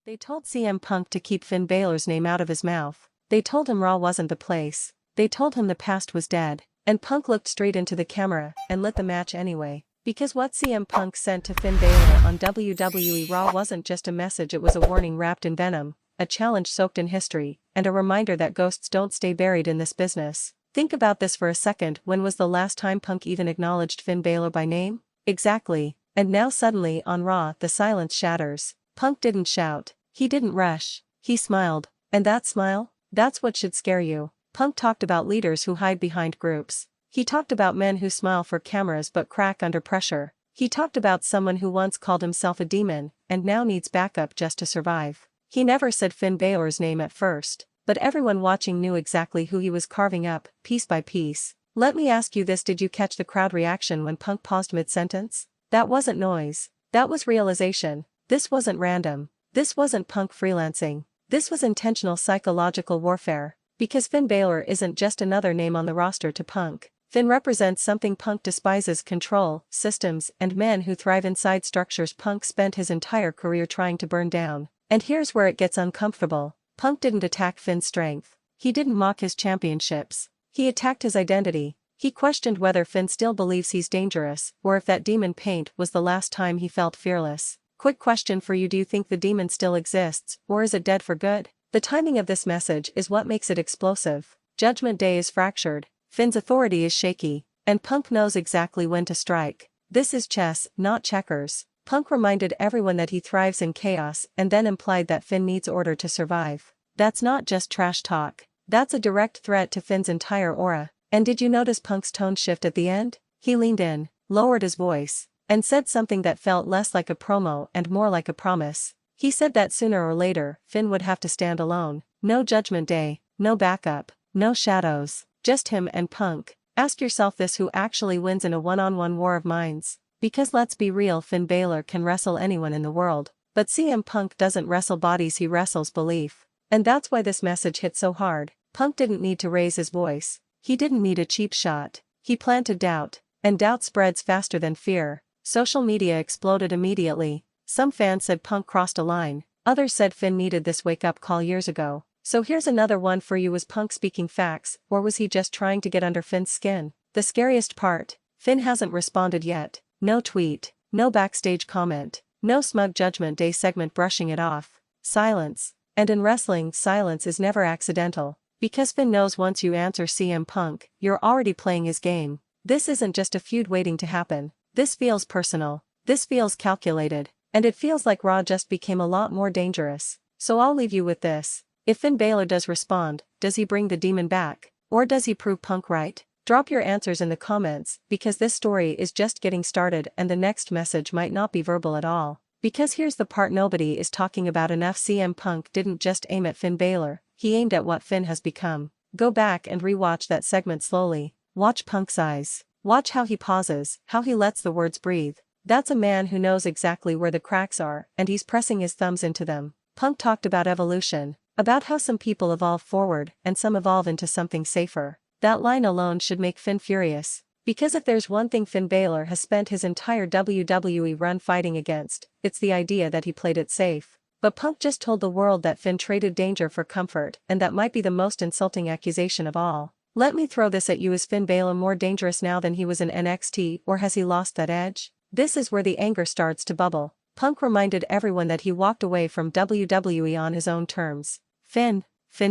They told CM Punk to keep Finn Bálor's name out of his mouth. They told him Raw wasn't the place. They told him the past was dead. And Punk looked straight into the camera and lit the match anyway. Because what CM Punk sent to Finn Bálor on WWE RAW wasn't just a message, it was a warning wrapped in venom, a challenge soaked in history, and a reminder that ghosts don't stay buried in this business. Think about this for a second. When was the last time Punk even acknowledged Finn Bálor by name? Exactly. And now suddenly on Raw the silence shatters. Punk didn't shout. He didn't rush. He smiled. And that smile? That's what should scare you. Punk talked about leaders who hide behind groups. He talked about men who smile for cameras but crack under pressure. He talked about someone who once called himself a demon and now needs backup just to survive. He never said Finn Bálor's name at first, but everyone watching knew exactly who he was carving up, piece by piece. Let me ask you this: did you catch the crowd reaction when Punk paused mid-sentence? That wasn't noise. That was realization. This wasn't random. This wasn't Punk freelancing. This was intentional psychological warfare. Because Finn Bálor isn't just another name on the roster to Punk. Finn represents something Punk despises: control, systems, and men who thrive inside structures Punk spent his entire career trying to burn down. And here's where it gets uncomfortable. Punk didn't attack Finn's strength. He didn't mock his championships. He attacked his identity. He questioned whether Finn still believes he's dangerous, or if that demon paint was the last time he felt fearless. Quick question for you: do you think the demon still exists, or is it dead for good? The timing of this message is what makes it explosive. Judgment Day is fractured. Finn's authority is shaky, and Punk knows exactly when to strike. This is chess, not checkers. Punk reminded everyone that he thrives in chaos and then implied that Finn needs order to survive. That's not just trash talk. That's a direct threat to Finn's entire aura. And did you notice Punk's tone shift at the end? He leaned in, lowered his voice, and said something that felt less like a promo and more like a promise. He said that sooner or later, Finn would have to stand alone. No Judgment Day, no backup, no shadows, just him and Punk. Ask yourself this: who actually wins in a one-on-one war of minds? Because let's be real, Finn Bálor can wrestle anyone in the world. But CM Punk doesn't wrestle bodies, he wrestles belief. And that's why this message hit so hard. Punk didn't need to raise his voice. He didn't need a cheap shot. He planted doubt. And doubt spreads faster than fear. Social media exploded immediately. Some fans said Punk crossed a line. Others said Finn needed this wake-up call years ago. So here's another one for you: was Punk speaking facts, or was he just trying to get under Finn's skin? The scariest part: Finn hasn't responded yet. No tweet, no backstage comment, no smug Judgment Day segment brushing it off. Silence. And in wrestling, silence is never accidental. Because Finn knows once you answer CM Punk, you're already playing his game. This isn't just a feud waiting to happen. This feels personal. This feels calculated. And it feels like Raw just became a lot more dangerous. So I'll leave you with this. If Finn Bálor does respond, does he bring the demon back? Or does he prove Punk right? Drop your answers in the comments, because this story is just getting started and the next message might not be verbal at all. Because here's the part nobody is talking about enough: CM Punk didn't just aim at Finn Bálor, he aimed at what Finn has become. Go back and rewatch that segment slowly. Watch Punk's eyes. Watch how he pauses, how he lets the words breathe. That's a man who knows exactly where the cracks are, and he's pressing his thumbs into them. Punk talked about evolution, about how some people evolve forward and some evolve into something safer. That line alone should make Finn furious. Because if there's one thing Finn Bálor has spent his entire WWE run fighting against, it's the idea that he played it safe. But Punk just told the world that Finn traded danger for comfort, and that might be the most insulting accusation of all. Let me throw this at you: is Finn Bálor more dangerous now than he was in NXT, or has he lost that edge? This is where the anger starts to bubble. Punk reminded everyone that he walked away from WWE on his own terms. Finn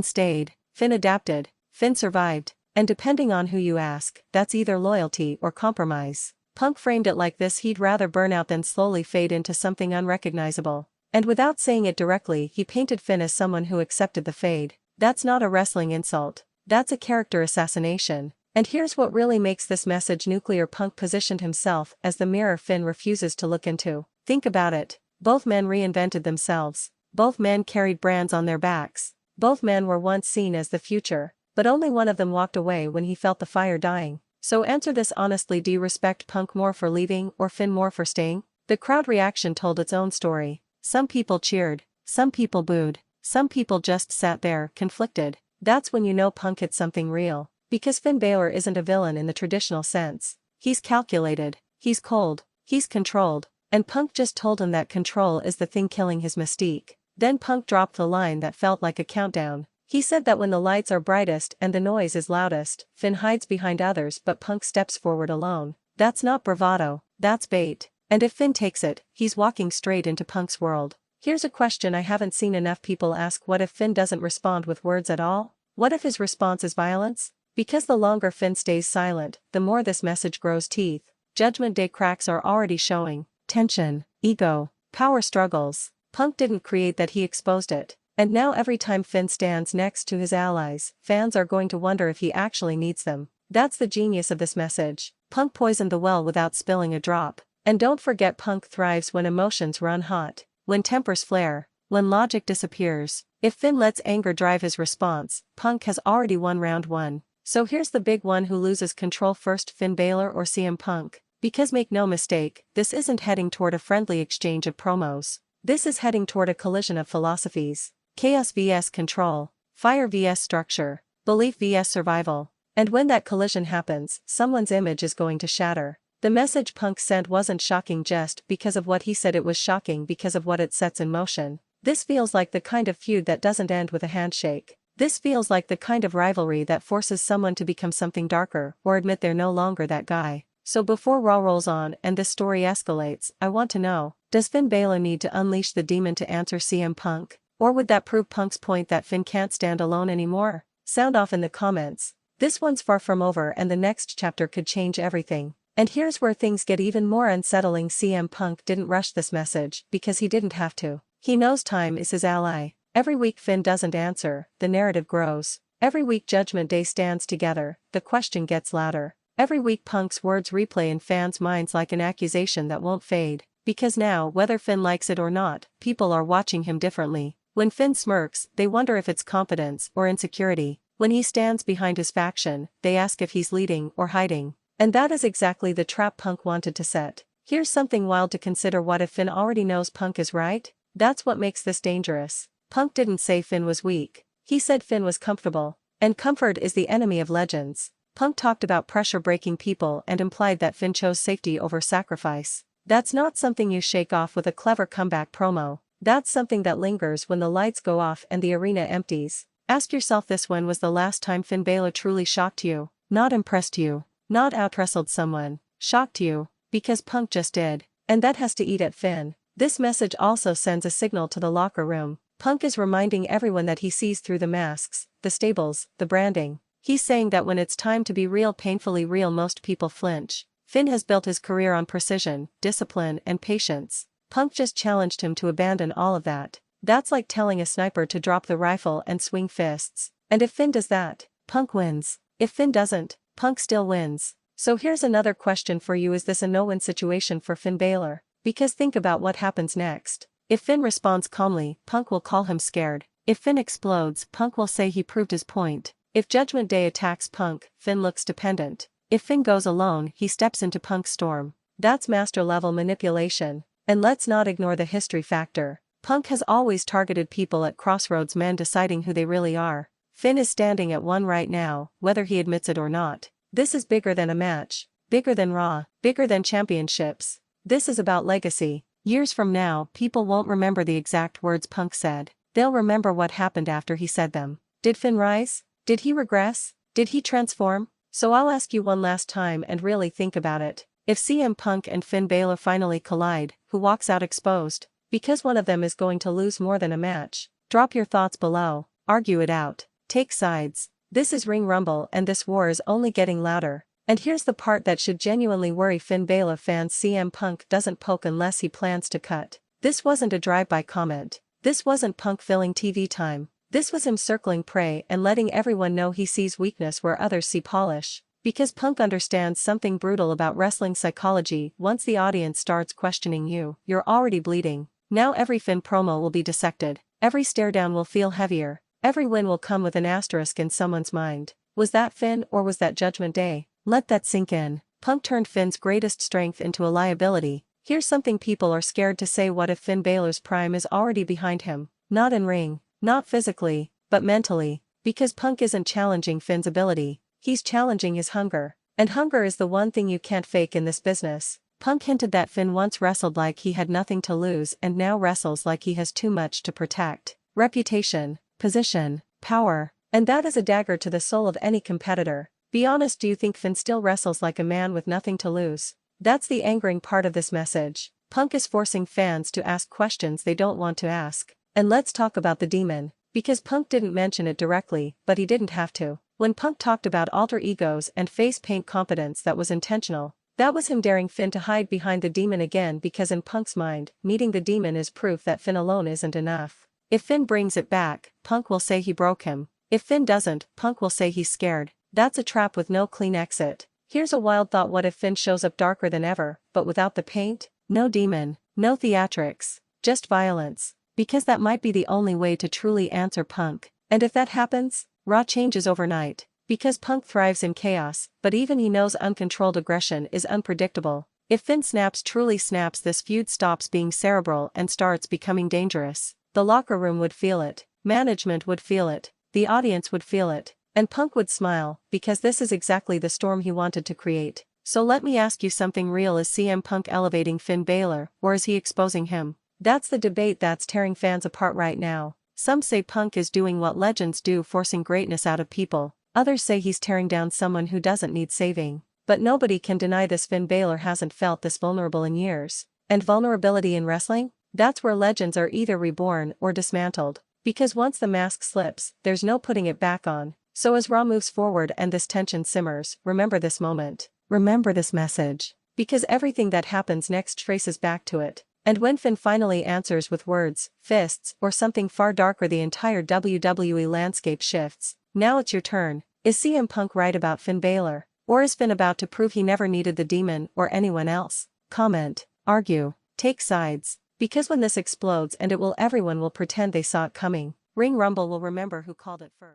stayed. Finn adapted. Finn survived. And depending on who you ask, that's either loyalty or compromise. Punk framed it like this: he'd rather burn out than slowly fade into something unrecognizable. And without saying it directly, he painted Finn as someone who accepted the fade. That's not a wrestling insult. That's a character assassination. And here's what really makes this message nuclear: Punk positioned himself as the mirror Finn refuses to look into. Think about it. Both men reinvented themselves. Both men carried brands on their backs. Both men were once seen as the future, but only one of them walked away when he felt the fire dying. So answer this honestly: do you respect Punk more for leaving or Finn more for staying? The crowd reaction told its own story. Some people cheered. Some people booed. Some people just sat there, conflicted. That's when you know Punk hit something real. Because Finn Bálor isn't a villain in the traditional sense. He's calculated. He's cold. He's controlled. And Punk just told him that control is the thing killing his mystique. Then Punk dropped the line that felt like a countdown. He said that when the lights are brightest and the noise is loudest, Finn hides behind others but Punk steps forward alone. That's not bravado, that's bait. And if Finn takes it, he's walking straight into Punk's world. Here's a question I haven't seen enough people ask: what if Finn doesn't respond with words at all? What if his response is violence? Because the longer Finn stays silent, the more this message grows teeth. Judgment Day cracks are already showing. Tension, ego, power struggles. Punk didn't create that, he exposed it. And now every time Finn stands next to his allies, fans are going to wonder if he actually needs them. That's the genius of this message. Punk poisoned the well without spilling a drop. And don't forget, Punk thrives when emotions run hot, when tempers flare, when logic disappears. If Finn lets anger drive his response, Punk has already won round 1. So here's the big one: who loses control first, Finn Bálor or CM Punk? Because make no mistake, this isn't heading toward a friendly exchange of promos. This is heading toward a collision of philosophies. Chaos vs control, fire vs structure, belief vs survival. And when that collision happens, someone's image is going to shatter. The message Punk sent wasn't shocking just because of what he said, it was shocking because of what it sets in motion. This feels like the kind of feud that doesn't end with a handshake. This feels like the kind of rivalry that forces someone to become something darker or admit they're no longer that guy. So before Raw rolls on and this story escalates, I want to know, does Finn Bálor need to unleash the demon to answer CM Punk? Or would that prove Punk's point that Finn can't stand alone anymore? Sound off in the comments. This one's far from over and the next chapter could change everything. And here's where things get even more unsettling: CM Punk didn't rush this message because he didn't have to. He knows time is his ally. Every week Finn doesn't answer, the narrative grows. Every week Judgment Day stands together, the question gets louder. Every week Punk's words replay in fans' minds like an accusation that won't fade. Because now, whether Finn likes it or not, people are watching him differently. When Finn smirks, they wonder if it's confidence or insecurity. When he stands behind his faction, they ask if he's leading or hiding. And that is exactly the trap Punk wanted to set. Here's something wild to consider: what if Finn already knows Punk is right? That's what makes this dangerous. Punk didn't say Finn was weak. He said Finn was comfortable. And comfort is the enemy of legends. Punk talked about pressure breaking people and implied that Finn chose safety over sacrifice. That's not something you shake off with a clever comeback promo. That's something that lingers when the lights go off and the arena empties. Ask yourself this: when was the last time Finn Bálor truly shocked you? Not impressed you. Not outwrestled someone. Shocked you. Because Punk just did. And that has to eat at Finn. This message also sends a signal to the locker room. Punk is reminding everyone that he sees through the masks, the stables, the branding. He's saying that when it's time to be real, painfully real, most people flinch. Finn has built his career on precision, discipline, and patience. Punk just challenged him to abandon all of that. That's like telling a sniper to drop the rifle and swing fists. And if Finn does that, Punk wins. If Finn doesn't, Punk still wins. So here's another question for you: is this a no-win situation for Finn Bálor? Because think about what happens next. If Finn responds calmly, Punk will call him scared. If Finn explodes, Punk will say he proved his point. If Judgment Day attacks Punk, Finn looks dependent. If Finn goes alone, he steps into Punk's storm. That's master-level manipulation. And let's not ignore the history factor. Punk has always targeted people at crossroads, men deciding who they really are. Finn is standing at one right now, whether he admits it or not. This is bigger than a match. Bigger than Raw. Bigger than championships. This is about legacy. Years from now, people won't remember the exact words Punk said. They'll remember what happened after he said them. Did Finn rise? Did he regress? Did he transform? So I'll ask you one last time and really think about it. If CM Punk and Finn Bálor finally collide, who walks out exposed? Because one of them is going to lose more than a match. Drop your thoughts below. Argue it out. Take sides. This is Ring Rumble and this war is only getting louder. And here's the part that should genuinely worry Finn Bálor fans: CM Punk doesn't poke unless he plans to cut. This wasn't a drive-by comment. This wasn't Punk filling TV time. This was him circling prey and letting everyone know he sees weakness where others see polish. Because Punk understands something brutal about wrestling psychology: once the audience starts questioning you, you're already bleeding. Now every Finn promo will be dissected. Every stare down will feel heavier. Every win will come with an asterisk in someone's mind. Was that Finn or was that Judgment Day? Let that sink in. Punk turned Finn's greatest strength into a liability. Here's something people are scared to say: what if Finn Bálor's prime is already behind him? Not in ring, not physically, but mentally. Because Punk isn't challenging Finn's ability, he's challenging his hunger. And hunger is the one thing you can't fake in this business. Punk hinted that Finn once wrestled like he had nothing to lose and now wrestles like he has too much to protect. Reputation, position, power. And that is a dagger to the soul of any competitor. Be honest, do you think Finn still wrestles like a man with nothing to lose? That's the angering part of this message. Punk is forcing fans to ask questions they don't want to ask. And let's talk about the demon. Because Punk didn't mention it directly, but he didn't have to. When Punk talked about alter egos and face paint competence, that was intentional. That was him daring Finn to hide behind the demon again, because in Punk's mind, meeting the demon is proof that Finn alone isn't enough. If Finn brings it back, Punk will say he broke him. If Finn doesn't, Punk will say he's scared. That's a trap with no clean exit. Here's a wild thought: what if Finn shows up darker than ever, but without the paint? No demon, no theatrics, just violence. Because that might be the only way to truly answer Punk. And if that happens, Raw changes overnight. Because Punk thrives in chaos, but even he knows uncontrolled aggression is unpredictable. If Finn truly snaps, this feud stops being cerebral and starts becoming dangerous. The locker room would feel it, management would feel it, the audience would feel it, and Punk would smile, because this is exactly the storm he wanted to create. So let me ask you something real: is CM Punk elevating Finn Bálor, or is he exposing him? That's the debate that's tearing fans apart right now. Some say Punk is doing what legends do, forcing greatness out of people. Others say he's tearing down someone who doesn't need saving. But nobody can deny this: Finn Bálor hasn't felt this vulnerable in years. And vulnerability in wrestling? That's where legends are either reborn or dismantled. Because once the mask slips, there's no putting it back on. So as Raw moves forward and this tension simmers, remember this moment. Remember this message. Because everything that happens next traces back to it. And when Finn finally answers with words, fists, or something far darker, the entire WWE landscape shifts. Now it's your turn. Is CM Punk right about Finn Bálor? Or is Finn about to prove he never needed the demon or anyone else? Comment, argue, take sides. Because when this explodes, and it will, everyone will pretend they saw it coming. Ring Rumble will remember who called it first.